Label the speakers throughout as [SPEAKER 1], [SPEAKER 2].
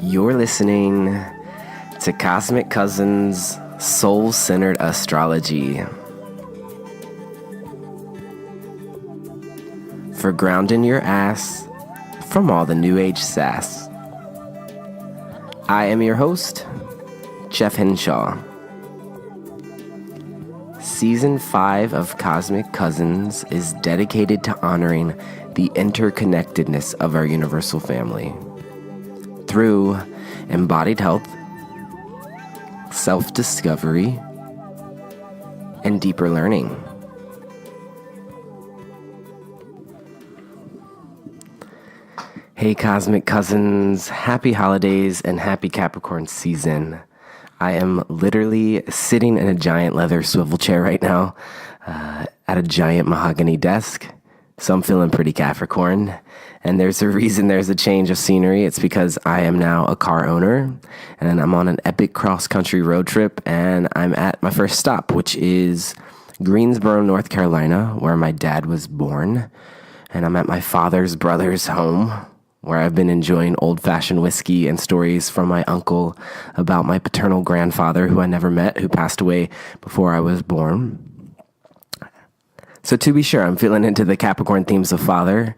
[SPEAKER 1] You're listening to Cosmic Cousins Soul-Centered Astrology. For grounding your ass from all the New Age sass. I am your host, Jeff Henshaw. Season 5 of Cosmic Cousins is dedicated to honoring the interconnectedness of our universal family through embodied health, self-discovery, and deeper learning. Hey Cosmic Cousins, happy holidays and happy Capricorn season. I am literally sitting in a giant leather swivel chair right now at a giant mahogany desk. So I'm feeling pretty Capricorn. And there's a reason there's a change of scenery. It's because I am now a car owner and I'm on an epic cross-country road trip and I'm at my first stop, which is Greensboro, North Carolina, where my dad was born. And I'm at my father's brother's home, where I've been enjoying old-fashioned whiskey and stories from my uncle about my paternal grandfather, who I never met, who passed away before I was born. So to be sure, I'm feeling into the Capricorn themes of father,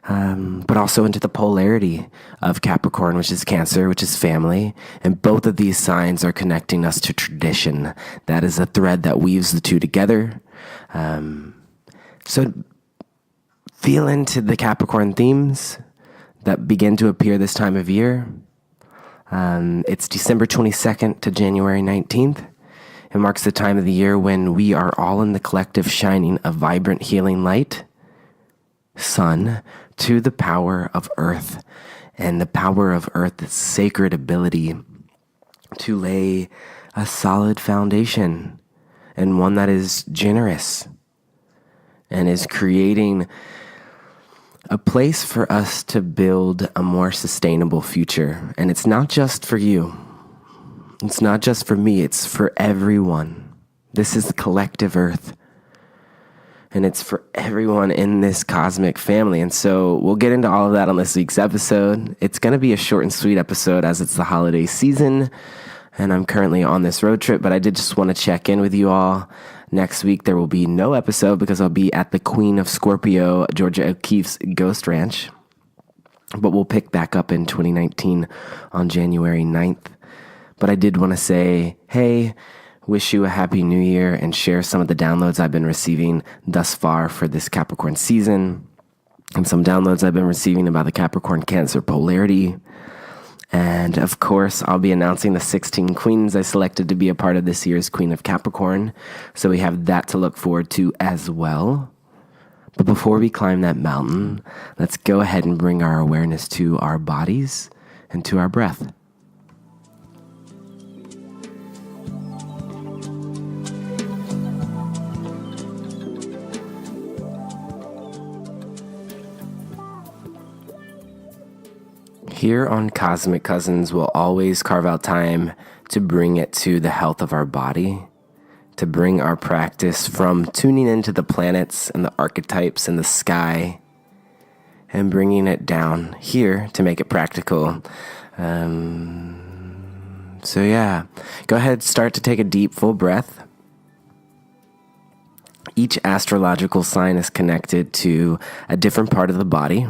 [SPEAKER 1] but also into the polarity of Capricorn, which is Cancer, which is family. And both of these signs are connecting us to tradition. That is a thread that weaves the two together. So feel into the Capricorn themes that begin to appear this time of year. It's December 22nd to January 19th. It marks the time of the year when we are all in the collective shining a vibrant healing light, sun, to the power of earth. And the power of earth's sacred ability to lay a solid foundation, and one that is generous and is creating a place for us to build a more sustainable future. And it's not just for you. It's not just for me. It's for everyone. This is the collective earth. And it's for everyone in this cosmic family. And so we'll get into all of that on this week's episode. It's going to be a short and sweet episode as it's the holiday season. And I'm currently on this road trip, but I did just want to check in with you all. Next week, there will be no episode because I'll be at the Queen of Scorpio, Georgia O'Keeffe's Ghost Ranch. But we'll pick back up in 2019 on January 9th. But I did want to say, hey, wish you a happy new year and share some of the downloads I've been receiving thus far for this Capricorn season. And some downloads I've been receiving about the Capricorn Cancer polarity. And of course, I'll be announcing the 16 queens I selected to be a part of this year's Queen of Capricorn. So we have that to look forward to as well. But before we climb that mountain, let's go ahead and bring our awareness to our bodies and to our breath. Here on Cosmic Cousins, we'll always carve out time to bring it to the health of our body, to bring our practice from tuning into the planets and the archetypes in the sky and bringing it down here to make it practical. So yeah, go ahead, start to take a deep, full breath. Each astrological sign is connected to a different part of the body.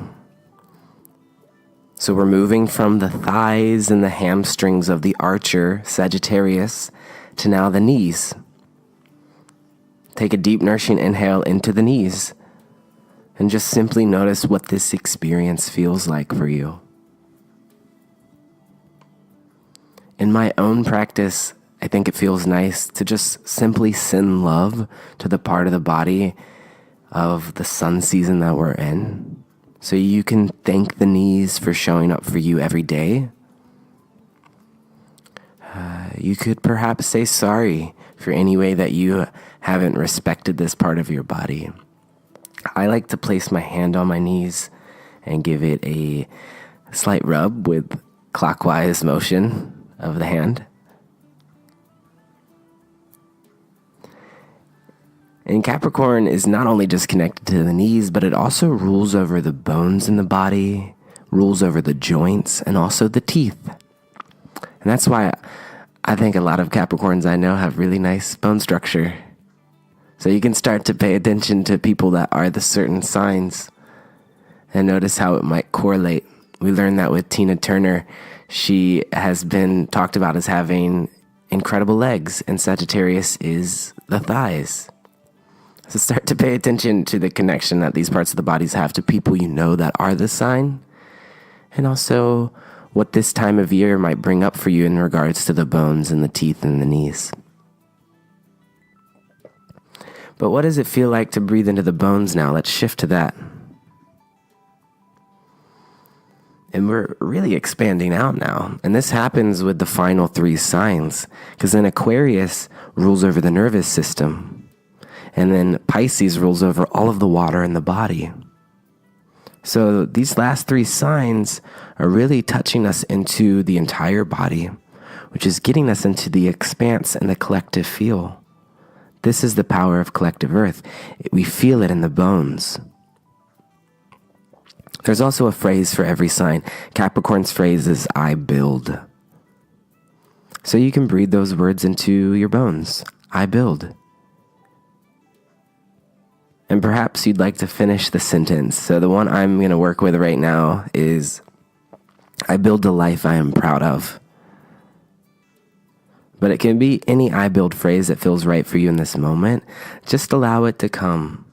[SPEAKER 1] So we're moving from the thighs and the hamstrings of the archer, Sagittarius, to now the knees. Take a deep, nourishing inhale into the knees and just simply notice what this experience feels like for you. In my own practice, I think it feels nice to just simply send love to the part of the body of the sun season that we're in. So you can thank the knees for showing up for you every day. You could perhaps say sorry for any way that you haven't respected this part of your body. I like to place my hand on my knees and give it a slight rub with clockwise motion of the hand. And Capricorn is not only just connected to the knees, but it also rules over the bones in the body, rules over the joints, and also the teeth. And that's why I think a lot of Capricorns I know have really nice bone structure. So you can start to pay attention to people that are the certain signs and notice how it might correlate. We learned that with Tina Turner. She has been talked about as having incredible legs, and Sagittarius is the thighs. So start to pay attention to the connection that these parts of the bodies have to people you know that are the sign, and also what this time of year might bring up for you in regards to the bones and the teeth and the knees. But what does it feel like to breathe into the bones now? Let's shift to that. And we're really expanding out now. And this happens with the final 3 signs, because then Aquarius rules over the nervous system. And then Pisces rules over all of the water in the body. So these last 3 signs are really touching us into the entire body, which is getting us into the expanse and the collective feel. This is the power of collective earth. We feel it in the bones. There's also a phrase for every sign. Capricorn's phrase is, I build. So you can breathe those words into your bones. I build. And perhaps you'd like to finish the sentence. So the one I'm going to work with right now is, I build the life I am proud of. But it can be any I build phrase that feels right for you in this moment. Just allow it to come.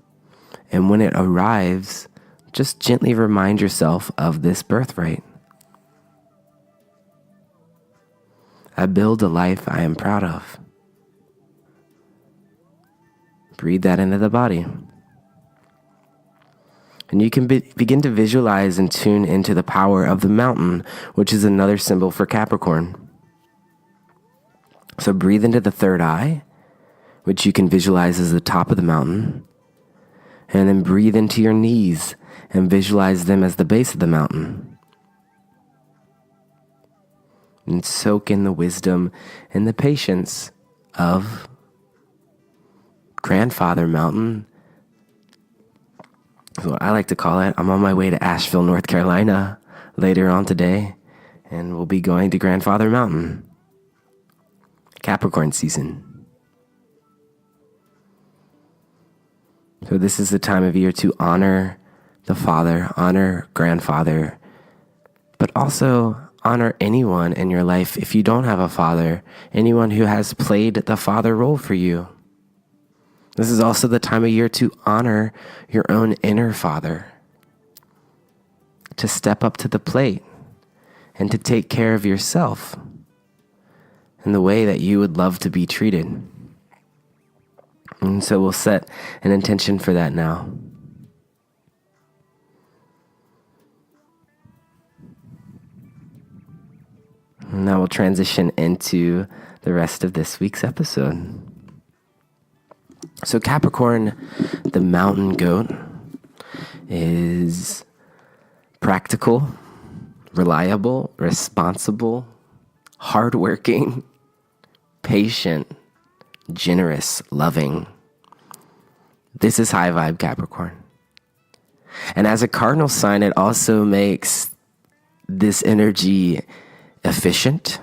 [SPEAKER 1] And when it arrives, just gently remind yourself of this birthright. I build a life I am proud of. Breathe that into the body. And you can begin to visualize and tune into the power of the mountain, which is another symbol for Capricorn. So breathe into the third eye, which you can visualize as the top of the mountain. And then breathe into your knees and visualize them as the base of the mountain. And soak in the wisdom and the patience of Grandfather Mountain. That's what I like to call it. I'm on my way to Asheville, North Carolina later on today, and we'll be going to Grandfather Mountain. Capricorn season. So this is the time of year to honor the father, honor grandfather, but also honor anyone in your life, if you don't have a father, anyone who has played the father role for you. This is also the time of year to honor your own inner father, to step up to the plate and to take care of yourself in the way that you would love to be treated. And so we'll set an intention for that now. And now we'll transition into the rest of this week's episode. So Capricorn, the mountain goat, is practical, reliable, responsible, hardworking, patient, generous, loving. This is high vibe Capricorn. And as a cardinal sign, it also makes this energy efficient,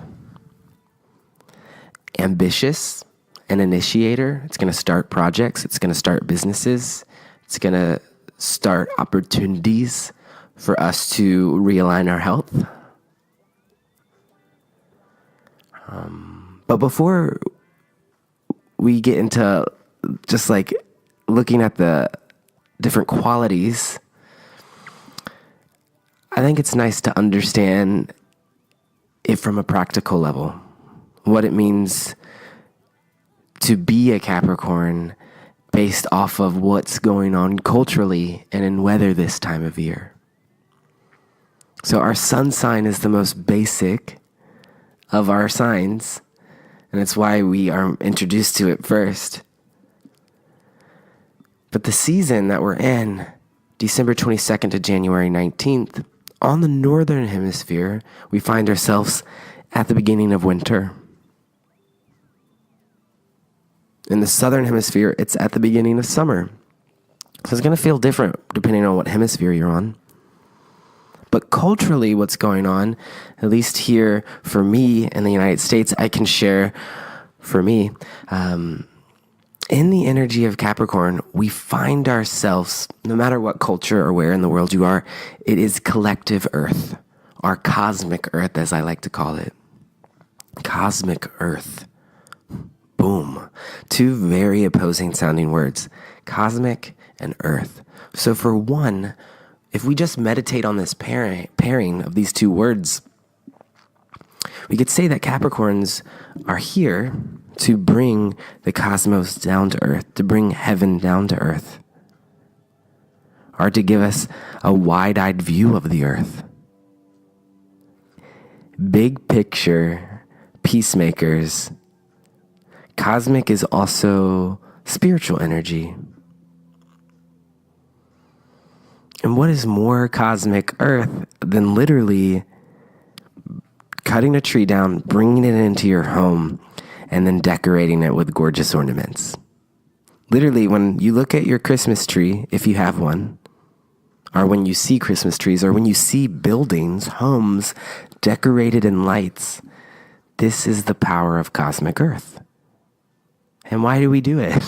[SPEAKER 1] ambitious, an initiator. It's going to start projects. It's going to start businesses. It's going to start opportunities for us to realign our health. But before we get into just like looking at the different qualities, I think it's nice to understand it from a practical level, what it means to be a Capricorn based off of what's going on culturally and in weather this time of year. So our sun sign is the most basic of our signs, and it's why we are introduced to it first. But the season that we're in, December 22nd to January 19th, on the northern hemisphere, we find ourselves at the beginning of winter. In the southern hemisphere, it's at the beginning of summer. So it's going to feel different depending on what hemisphere you're on. But culturally, what's going on, at least here for me in the United States, I can share for me, in the energy of Capricorn, we find ourselves, no matter what culture or where in the world you are, it is collective earth, our cosmic earth, as I like to call it. Cosmic earth. Boom. Two very opposing sounding words, cosmic and earth. So for one, if we just meditate on this pairing of these two words, we could say that Capricorns are here to bring the cosmos down to earth, to bring heaven down to earth, or to give us a wide-eyed view of the earth. Big picture, peacemakers. Cosmic is also spiritual energy. And what is more cosmic earth than literally cutting a tree down, bringing it into your home, and then decorating it with gorgeous ornaments? Literally, when you look at your Christmas tree, if you have one, or when you see Christmas trees, or when you see buildings, homes decorated in lights, this is the power of cosmic earth. And why do we do it?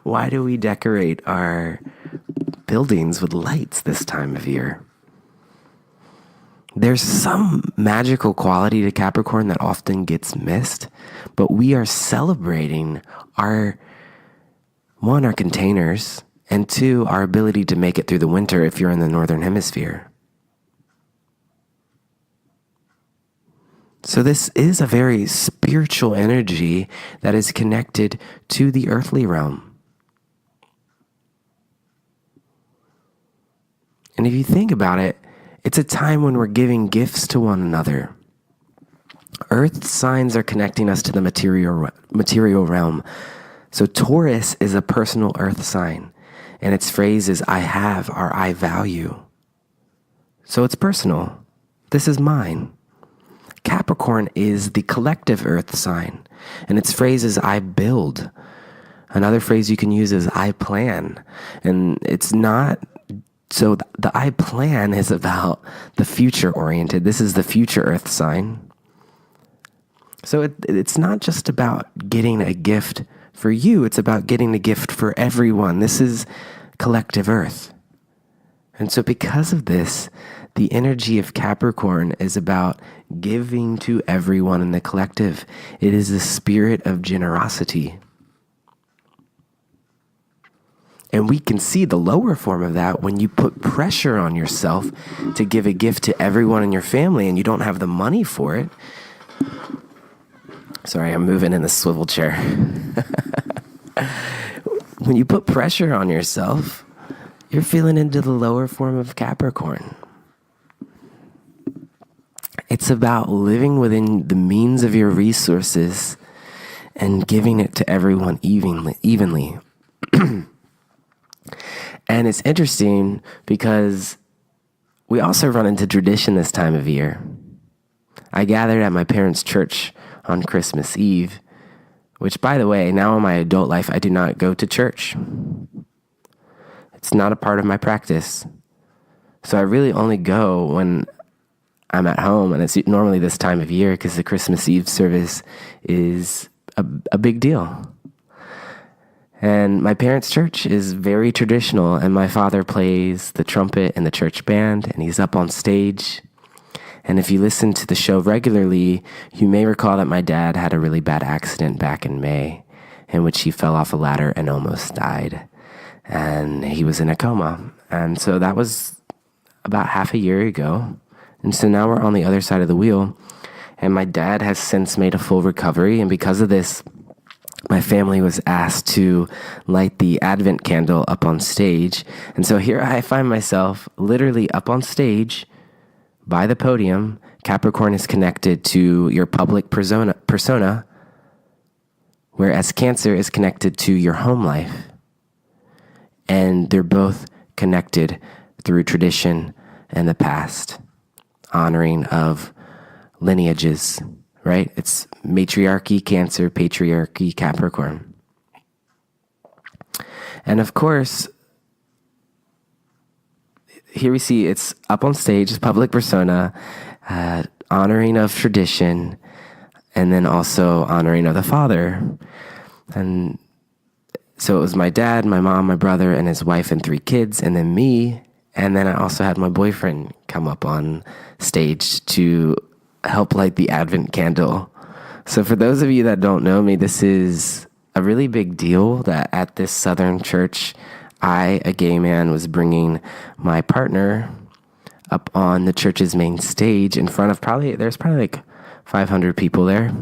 [SPEAKER 1] Why do we decorate our buildings with lights this time of year? There's some magical quality to Capricorn that often gets missed, but we are celebrating our containers, and two, our ability to make it through the winter if you're in the Northern Hemisphere. So this is a very spiritual energy that is connected to the earthly realm. And if you think about it, it's a time when we're giving gifts to one another. Earth signs are connecting us to the material realm. So Taurus is a personal earth sign, and its phrase is I have or I value. So it's personal. This is mine. Capricorn is the collective earth sign, and its phrase is I build. Another phrase you can use is I plan. And it's not, so the I plan is about the future oriented. This is the future earth sign. So it's not just about getting a gift for you, it's about getting a gift for everyone. This is collective earth. And so because of this, the energy of Capricorn is about giving to everyone in the collective. It is the spirit of generosity. And we can see the lower form of that when you put pressure on yourself to give a gift to everyone in your family and you don't have the money for it. Sorry, I'm moving in the swivel chair. When you put pressure on yourself, you're feeling into the lower form of Capricorn. It's about living within the means of your resources and giving it to everyone evenly. And it's interesting because we also run into tradition this time of year. I gathered at my parents' church on Christmas Eve, which, by the way, now in my adult life, I do not go to church. It's not a part of my practice. So I really only go when I'm at home, and it's normally this time of year because the Christmas Eve service is a big deal. And my parents' church is very traditional, and my father plays the trumpet in the church band, and he's up on stage. And if you listen to the show regularly, you may recall that my dad had a really bad accident back in May in which he fell off a ladder and almost died. And he was in a coma. And so that was about half a year ago. And so now we're on the other side of the wheel. And my dad has since made a full recovery. And because of this, my family was asked to light the Advent candle up on stage. And so here I find myself literally up on stage by the podium. Capricorn is connected to your public persona, whereas Cancer is connected to your home life. And they're both connected through tradition and the past, honoring of lineages, right? It's matriarchy, Cancer, patriarchy, Capricorn. And of course, here we see it's up on stage, public persona, honoring of tradition, and then also honoring of the father. And so it was my dad, my mom, my brother, and his wife and 3 kids, and then me. And then I also had my boyfriend come up on stage to help light the Advent candle. So for those of you that don't know me, this is a really big deal that at this Southern church, I, a gay man, was bringing my partner up on the church's main stage in front of there's probably like 500 people there.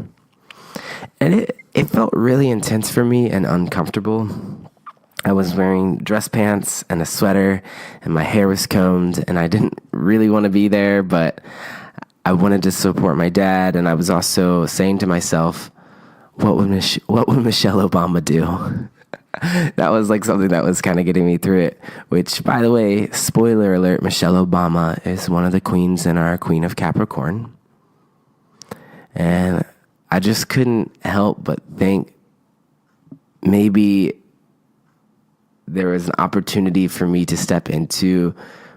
[SPEAKER 1] And it felt really intense for me and uncomfortable. I was wearing dress pants and a sweater, and my hair was combed, and I didn't really want to be there, but I wanted to support my dad, and I was also saying to myself, what would Michelle Obama do? That was like something that was kind of getting me through it, which, by the way, spoiler alert, Michelle Obama is one of the queens in our Queen of Capricorn. And I just couldn't help but think maybe there was an opportunity for me to step into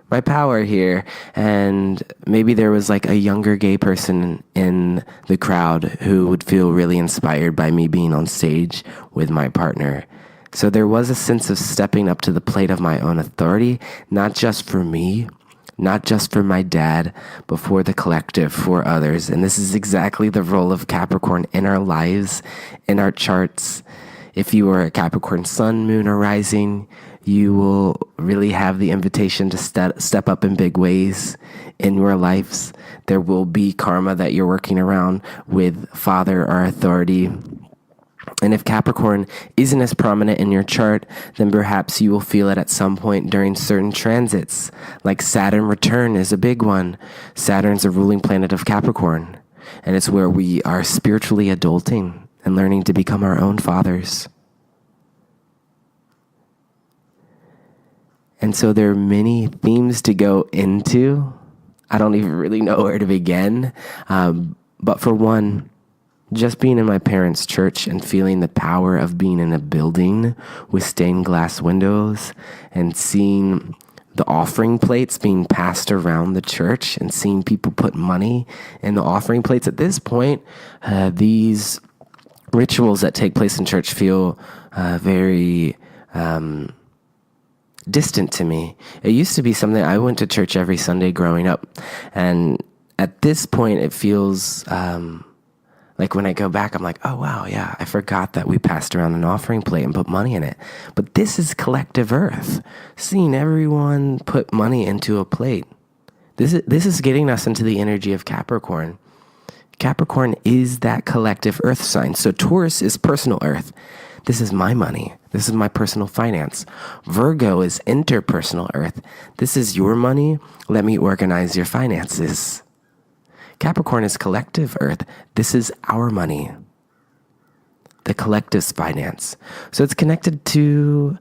[SPEAKER 1] my power here, and maybe there was like a younger gay person in the crowd who would feel really inspired by me being on stage with my partner. So there was a sense of stepping up to the plate of my own authority, not just for me, not just for my dad, but for the collective, for others. And this is exactly the role of Capricorn in our lives, in our charts. If you are a Capricorn sun, moon, or rising, you will really have the invitation to step up in big ways in your lives. There will be karma that you're working around with father or authority. And if Capricorn isn't as prominent in your chart, then perhaps you will feel it at some point during certain transits. Like Saturn return is a big one. Saturn's a ruling planet of Capricorn, and it's where we are spiritually adulting and learning to become our own fathers. And so there are many themes to go into. I don't even really know where to begin. But for one, just being in my parents' church and feeling the power of being in a building with stained glass windows and seeing the offering plates being passed around the church and seeing people put money in the offering plates. At this point, these rituals that take place in church feel very distant to me. It used to be something I went to church every Sunday growing up. And at this point, it feels like when I go back, I'm like, oh, wow, yeah, I forgot that we passed around an offering plate and put money in it. But this is collective earth, seeing everyone put money into a plate. This is getting us into the energy of Capricorn. Capricorn is that collective earth sign. So Taurus is personal earth. This is my money. This is my personal finance. Virgo is interpersonal earth. This is your money. Let me organize your finances. Capricorn is collective earth. This is our money. The collective's finance. So it's connected to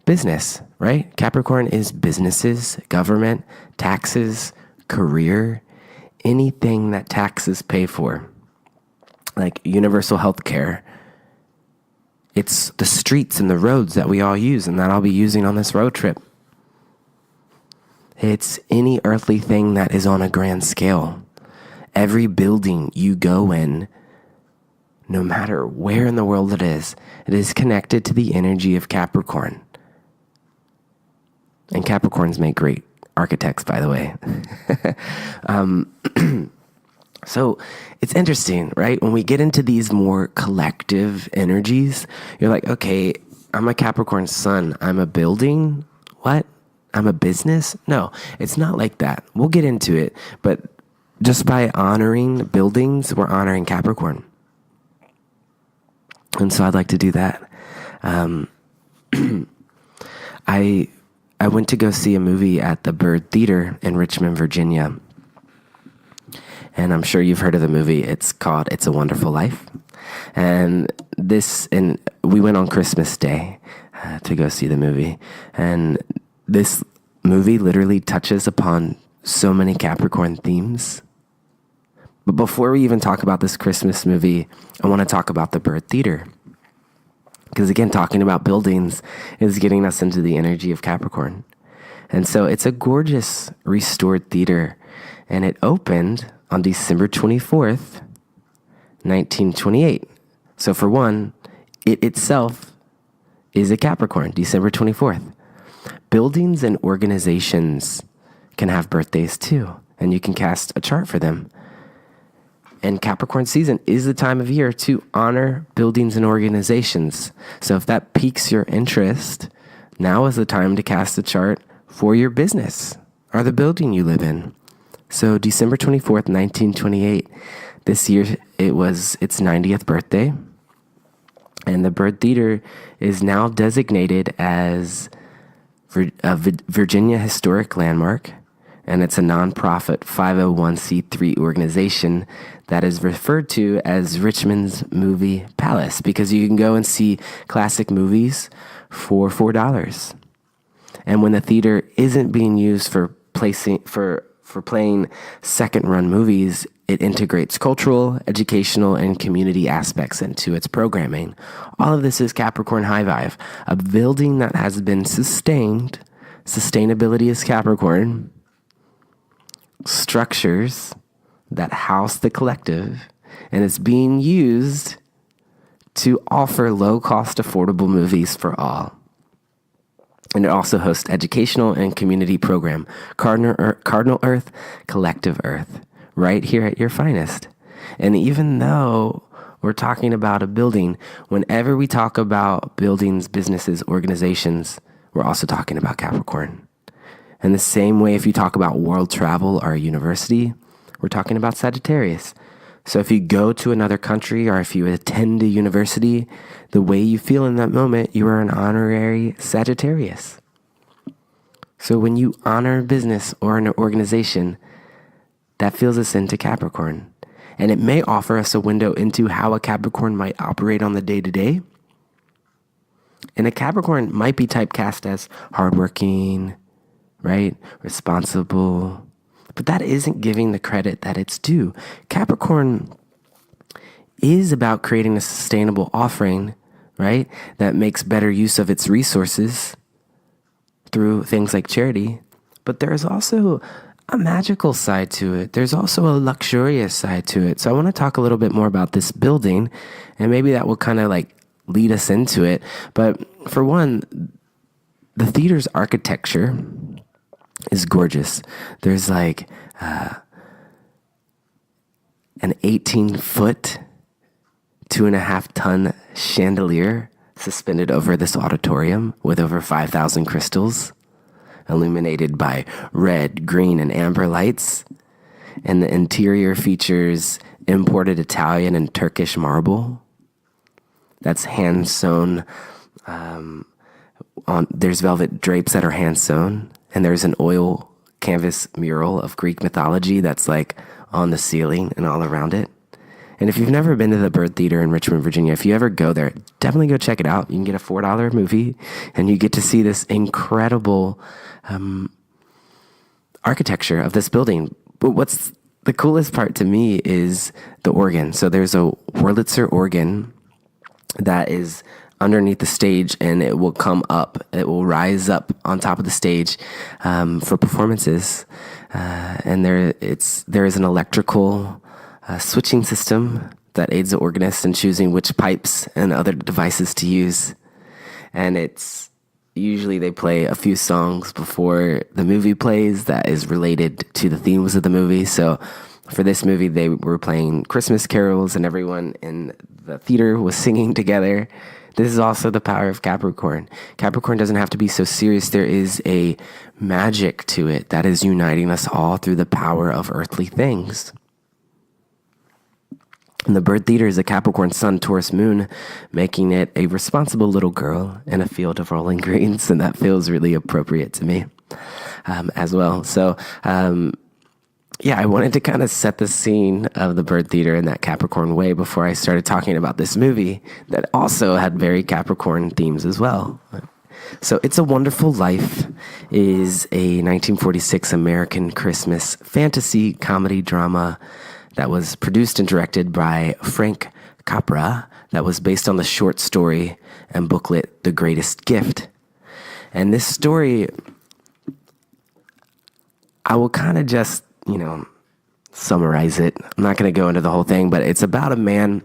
[SPEAKER 1] business, right? Capricorn is businesses, government, taxes, career, anything that taxes pay for, like universal health care. It's the streets and the roads that we all use and that I'll be using on this road trip. It's any earthly thing that is on a grand scale. Every building you go in, no matter where in the world it is connected to the energy of Capricorn. And Capricorns make great architects, by the way. So it's interesting, right? When we get into these more collective energies, you're like, okay, I'm a Capricorn sun. I'm a building. What? I'm a business? No, it's not like that. We'll get into it. But just by honoring buildings, we're honoring Capricorn. And so I'd like to do that. I went to go see a movie at the Byrd Theater in Richmond, Virginia. And I'm sure you've heard of the movie. It's called It's a Wonderful Life. And we went on Christmas Day to go see the movie. And this movie literally touches upon so many Capricorn themes. But before we even talk about this Christmas movie, I want to talk about the Byrd Theater. Because again, talking about buildings is getting us into the energy of Capricorn. And so it's a gorgeous restored theater. And it opened on December 24th, 1928. So for one, it itself is a Capricorn, December 24th. Buildings and organizations can have birthdays too, and you can cast a chart for them. And Capricorn season is the time of year to honor buildings and organizations. So if that piques your interest, now is the time to cast a chart for your business or the building you live in. So December 24th, 1928, this year it was its 90th birthday. And the Byrd Theater is now designated as a Virginia Historic Landmark. And it's a nonprofit 501c3 organization that is referred to as Richmond's Movie Palace, because you can go and see classic movies for $4. And when the theater isn't being used for playing second-run movies, it integrates cultural, educational, and community aspects into its programming. All of this is Capricorn High Vibe, a building that has been sustained. Sustainability is Capricorn. Structures that house the collective, and it's being used to offer low-cost, affordable movies for all. And it also hosts educational and community program, Cardinal Earth, Collective Earth, right here at your finest. And even though we're talking about a building, whenever we talk about buildings, businesses, organizations, we're also talking about Capricorn. And the same way, if you talk about world travel or a university, we're talking about Sagittarius. So if you go to another country or if you attend a university, the way you feel in that moment, you are an honorary Sagittarius. So when you honor a business or an organization, that feels us into Capricorn. And it may offer us a window into how a Capricorn might operate on the day-to-day. And a Capricorn might be typecast as hardworking, right? Responsible. But that isn't giving the credit that it's due. Capricorn is about creating a sustainable offering, right? That makes better use of its resources through things like charity. But there's also a magical side to it. There's also a luxurious side to it. So I want to talk a little bit more about this building, and maybe that will kind of like lead us into it. But for one, the theater's architecture is gorgeous. There's like an 18-foot, 2.5-ton chandelier suspended over this auditorium with over 5,000 crystals, illuminated by red, green, and amber lights. And the interior features imported Italian and Turkish marble that's hand sewn. There's velvet drapes that are hand sewn. And there's an oil canvas mural of Greek mythology that's like on the ceiling and all around it. And if you've never been to the Byrd Theater in Richmond, Virginia, if you ever go there, definitely go check it out. You can get a $4 movie and you get to see this incredible architecture of this building. But what's the coolest part to me is the organ. So there's a Wurlitzer organ that is underneath the stage, and it will come up. It will rise up on top of the stage for performances. And there is an electrical switching system that aids the organist in choosing which pipes and other devices to use. And it's usually they play a few songs before the movie plays that is related to the themes of the movie. So for this movie, they were playing Christmas carols, and everyone in the theater was singing together. This is also the power of Capricorn. Capricorn doesn't have to be so serious. There is a magic to it that is uniting us all through the power of earthly things. And the Byrd Theater is a Capricorn Sun, Taurus Moon, making it a responsible little girl in a field of rolling greens, and that feels really appropriate to me as well. So, I wanted to kind of set the scene of the Byrd Theater in that Capricorn way before I started talking about this movie that also had very Capricorn themes as well. So It's a Wonderful Life is a 1946 American Christmas fantasy comedy drama that was produced and directed by Frank Capra, that was based on the short story and booklet The Greatest Gift. And this story I will kind of just, summarize it. I'm not going to go into the whole thing, but it's about a man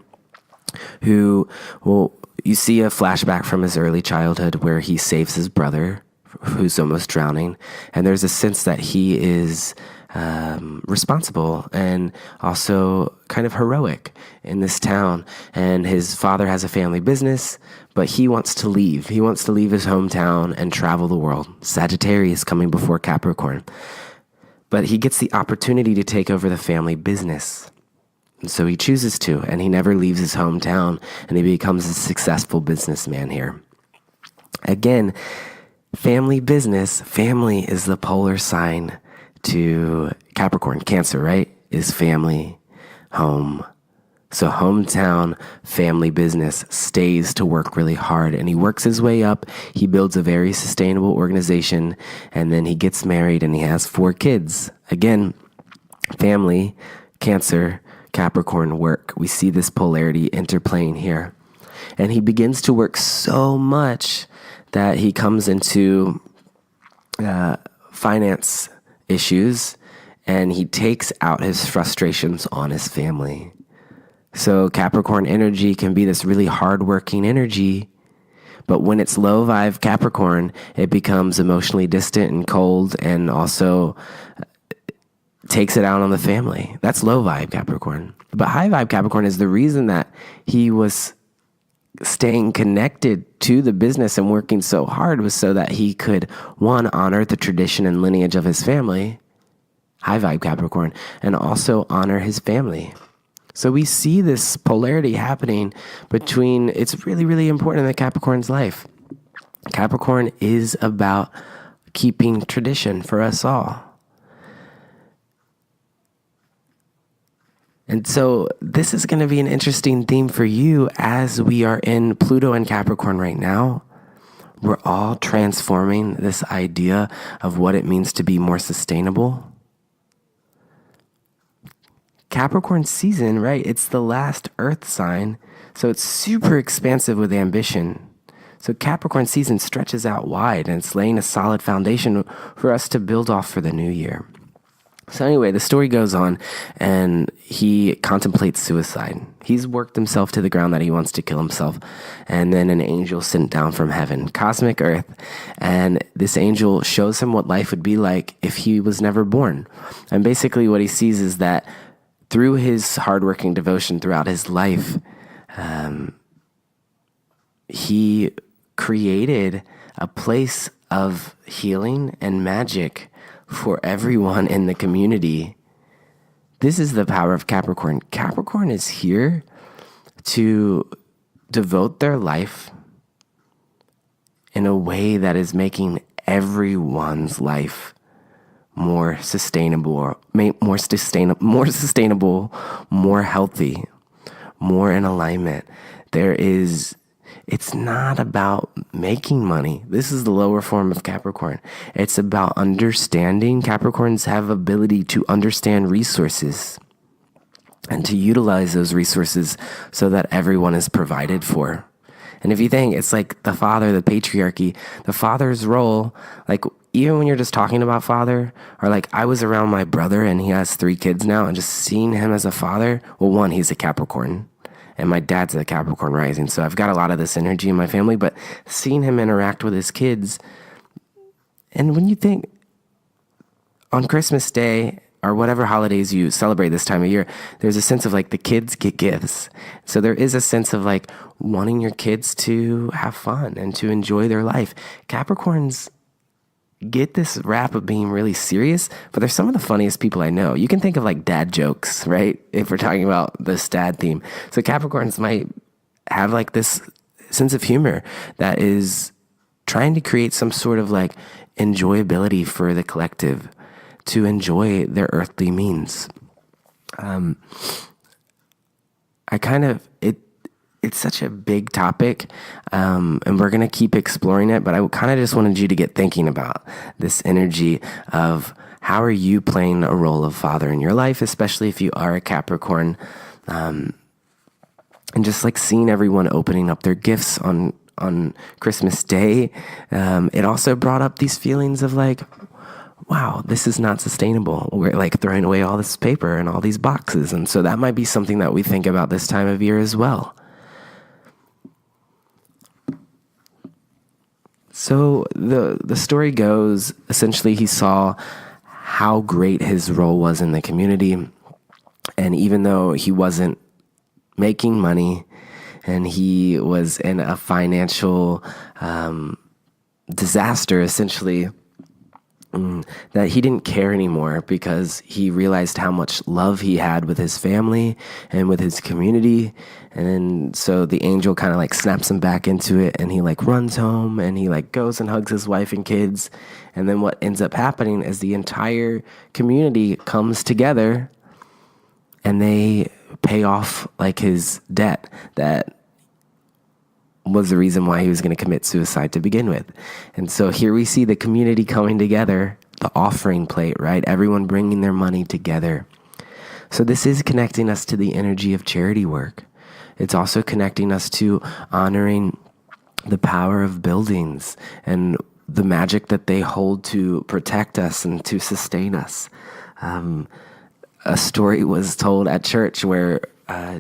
[SPEAKER 1] who, well, you see a flashback from his early childhood where he saves his brother who's almost drowning. And there's a sense that he is responsible and also kind of heroic in this town. And his father has a family business, but he wants to leave. He wants to leave his hometown and travel the world. Sagittarius coming before Capricorn. But he gets the opportunity to take over the family business. And so he chooses to, and he never leaves his hometown, and he becomes a successful businessman here. Again, family business, family is the polar sign to Capricorn. Cancer, right? Is family, home. So hometown, family business stays to work really hard, and he works his way up. He builds a very sustainable organization, and then he gets married and he has 4 kids. Again, family, Cancer, Capricorn, work. We see this polarity interplaying here. And he begins to work so much that he comes into finance issues, and he takes out his frustrations on his family. So Capricorn energy can be this really hardworking energy, but when it's low vibe Capricorn, it becomes emotionally distant and cold, and also takes it out on the family. That's low vibe Capricorn. But high vibe Capricorn is the reason that he was staying connected to the business and working so hard was so that he could, one, honor the tradition and lineage of his family, high vibe Capricorn, and also honor his family. So we see this polarity happening between, it's really, really important in the Capricorn's life. Capricorn is about keeping tradition for us all. And so this is going to be an interesting theme for you as we are in Pluto and Capricorn right now. We're all transforming this idea of what it means to be more sustainable. Capricorn season, right? It's the last Earth sign, so it's super expansive with ambition. So Capricorn season stretches out wide, and it's laying a solid foundation for us to build off for the new year. So anyway, the story goes on, and he contemplates suicide. He's worked himself to the ground that he wants to kill himself. And then an angel sent down from heaven, cosmic Earth, and this angel shows him what life would be like if he was never born. And basically what he sees is that through his hardworking devotion throughout his life, he created a place of healing and magic for everyone in the community. This is the power of Capricorn. Capricorn is here to devote their life in a way that is making everyone's life more sustainable, more healthy, more in alignment. It's not about making money. This is the lower form of Capricorn. It's about understanding. Capricorns have ability to understand resources and to utilize those resources so that everyone is provided for. And if you think it's like the father, the patriarchy, the father's role, like even when you're just talking about father, or like I was around my brother and he has 3 kids now, and just seeing him as a father, well, one, he's a Capricorn. And my dad's a Capricorn rising, so I've got a lot of this energy in my family, but seeing him interact with his kids, and when you think on Christmas Day or whatever holidays you celebrate this time of year, there's a sense of like the kids get gifts. So there is a sense of like wanting your kids to have fun and to enjoy their life. Capricorns get this rap of being really serious, but they're some of the funniest people I know. You can think of like dad jokes, right? If we're talking about this dad theme. So Capricorns might have like this sense of humor that is trying to create some sort of like enjoyability for the collective to enjoy their earthly means. It's such a big topic, and we're going to keep exploring it, but I kind of just wanted you to get thinking about this energy of how are you playing a role of father in your life, especially if you are a Capricorn, and just like seeing everyone opening up their gifts on Christmas Day. It also brought up these feelings of like, wow, this is not sustainable. We're like throwing away all this paper and all these boxes. And so that might be something that we think about this time of year as well. So the story goes, essentially he saw how great his role was in the community. And even though he wasn't making money and he was in a financial disaster, essentially, that he didn't care anymore because he realized how much love he had with his family and with his community. And then so the angel kind of like snaps him back into it, and he like runs home and he like goes and hugs his wife and kids. And then what ends up happening is the entire community comes together and they pay off like his debt that was the reason why he was going to commit suicide to begin with. And so here we see the community coming together, the offering plate, right? Everyone bringing their money together. So this is connecting us to the energy of charity work. It's also connecting us to honoring the power of buildings and the magic that they hold to protect us and to sustain us. A story was told at church where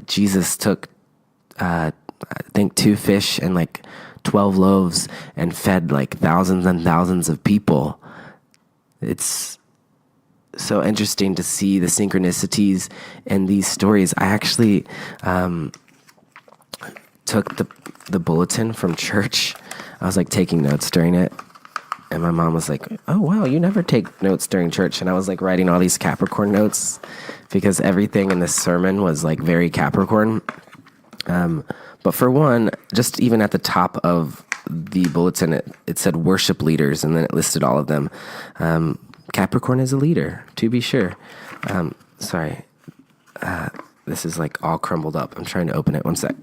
[SPEAKER 1] Jesus took I think 2 fish and like 12 loaves and fed like thousands and thousands of people. It's so interesting to see the synchronicities in these stories. I actually took the bulletin from church. I was like taking notes during it. And my mom was like, oh, wow, you never take notes during church. And I was like writing all these Capricorn notes because everything in this sermon was like very Capricorn. But for one, just even at the top of the bulletin, it said worship leaders, and then it listed all of them. Capricorn is a leader, to be sure. Sorry. This is like all crumbled up. I'm trying to open it. One sec.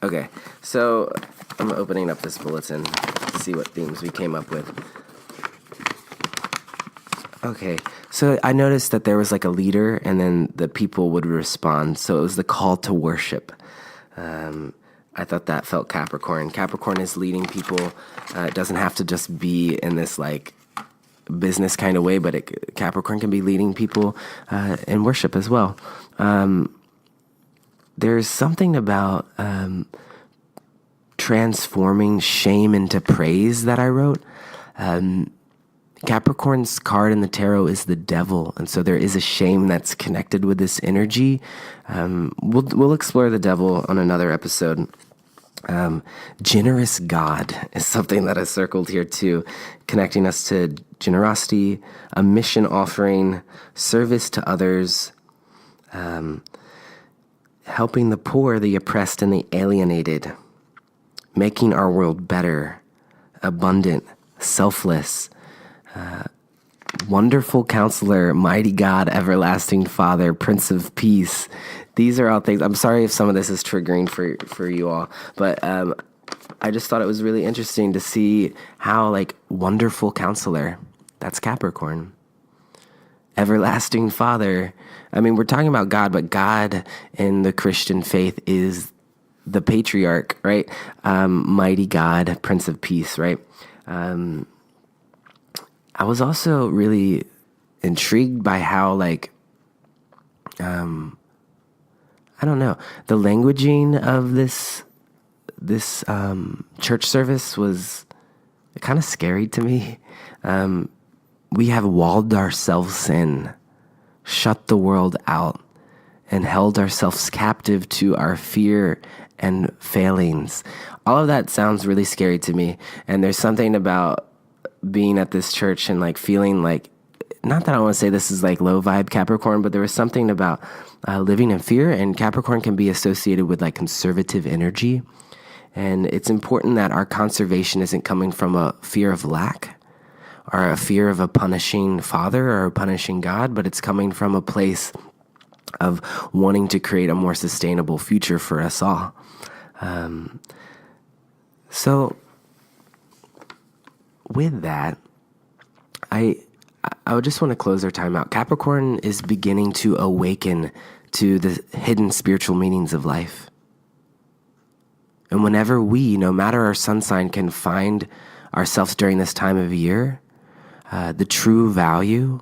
[SPEAKER 1] Okay, so I'm opening up this bulletin to see what themes we came up with. Okay, so I noticed that there was like a leader and then the people would respond. So it was the call to worship. I thought that felt Capricorn. Capricorn is leading people. It doesn't have to just be in this like business kind of way, but Capricorn can be leading people in worship as well. There's something about transforming shame into praise that I wrote. Capricorn's card in the tarot is the devil, and so there is a shame that's connected with this energy. We'll explore the devil on another episode. Generous God is something that I circled here too, connecting us to generosity, a mission offering, service to others, helping the poor, the oppressed, and the alienated, making our world better, abundant, selfless, wonderful counselor, mighty God, everlasting Father, Prince of Peace. These are all things. I'm sorry if some of this is triggering for you all, but I just thought it was really interesting to see how like wonderful counselor, that's Capricorn. Everlasting Father. I mean, we're talking about God, but God in the Christian faith is the patriarch, right? Mighty God, Prince of Peace, right? I was also really intrigued by how, like, I don't know, the languaging of this church service was kind of scary to me. We have walled ourselves in, shut the world out, and held ourselves captive to our fear and failings. All of that sounds really scary to me. And there's something about being at this church and like feeling like, not that I want to say this is like low vibe Capricorn, but there was something about living in fear, and Capricorn can be associated with like conservative energy. And it's important that our conservation isn't coming from a fear of lack or a fear of a punishing father or a punishing God, but it's coming from a place of wanting to create a more sustainable future for us all. So with that, I would just want to close our time out. Capricorn is beginning to awaken to the hidden spiritual meanings of life. And whenever we, no matter our sun sign, can find ourselves during this time of year, the true value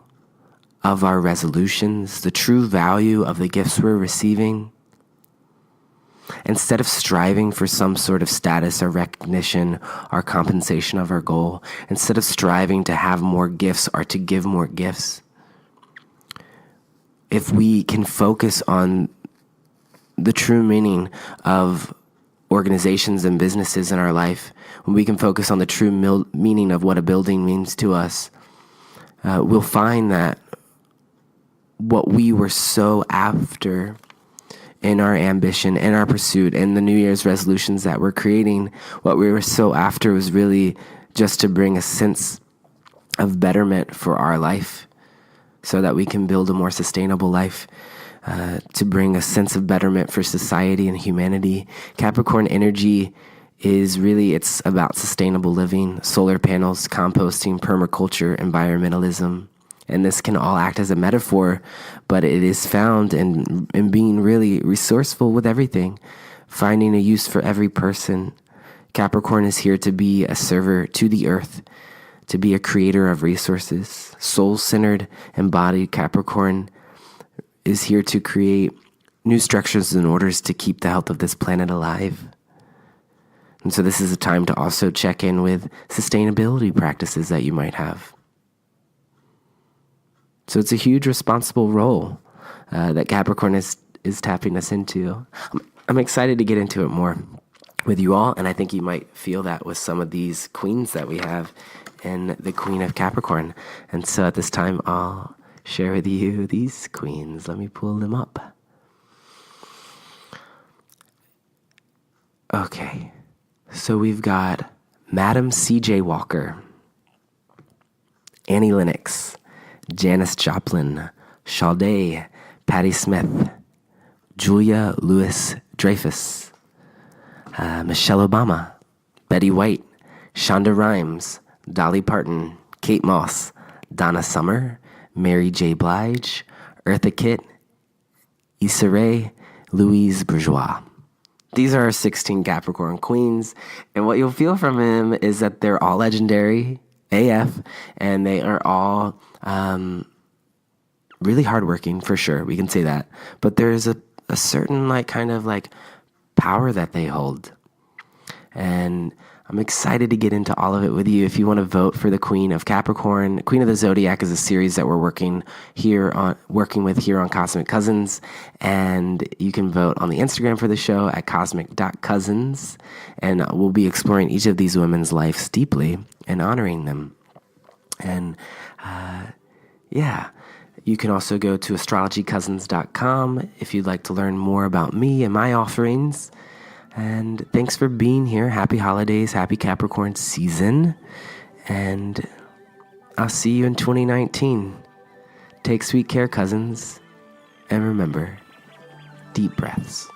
[SPEAKER 1] of our resolutions, the true value of the gifts we're receiving, instead of striving for some sort of status or recognition or compensation of our goal, instead of striving to have more gifts or to give more gifts, if we can focus on the true meaning of organizations and businesses in our life, when we can focus on the true meaning of what a building means to us, we'll find that what we were so after in our ambition, in our pursuit, in the New Year's resolutions that we're creating, what we were so after was really just to bring a sense of betterment for our life so that we can build a more sustainable life, to bring a sense of betterment for society and humanity. Capricorn energy is really, it's about sustainable living, solar panels, composting, permaculture, environmentalism. And this can all act as a metaphor, but it is found in being really resourceful with everything, finding a use for every person. Capricorn is here to be a server to the earth, to be a creator of resources. Soul-centered, embodied Capricorn is here to create new structures and orders to keep the health of this planet alive. And so this is a time to also check in with sustainability practices that you might have. So it's a huge responsible role that Capricorn is tapping us into. I'm excited to get into it more with you all, and I think you might feel that with some of these queens that we have in the Queen of Capricorn. And so at this time, I'll share with you these queens. Let me pull them up. Okay, so we've got Madam C.J. Walker, Annie Lennox, Janis Joplin, Sade, Patti Smith, Julia Louis-Dreyfus, Michelle Obama, Betty White, Shonda Rhimes, Dolly Parton, Kate Moss, Donna Summer, Mary J. Blige, Eartha Kitt, Issa Rae, Louise Bourgeois. These are our 16 Capricorn queens, and what you'll feel from them is that they're all legendary AF, and they are all really hardworking, for sure. We can say that. But there's a certain kind of power that they hold. And I'm excited to get into all of it with you. If you want to vote for the Queen of Capricorn, Queen of the Zodiac is a series that we're working with here on Cosmic Cousins, and you can vote on the Instagram for the show at cosmic.cousins, and we'll be exploring each of these women's lives deeply and honoring them. And you can also go to astrologycousins.com if you'd like to learn more about me and my offerings. And thanks for being here. Happy holidays, happy Capricorn season. And I'll see you in 2019. Take sweet care, cousins. And remember, deep breaths.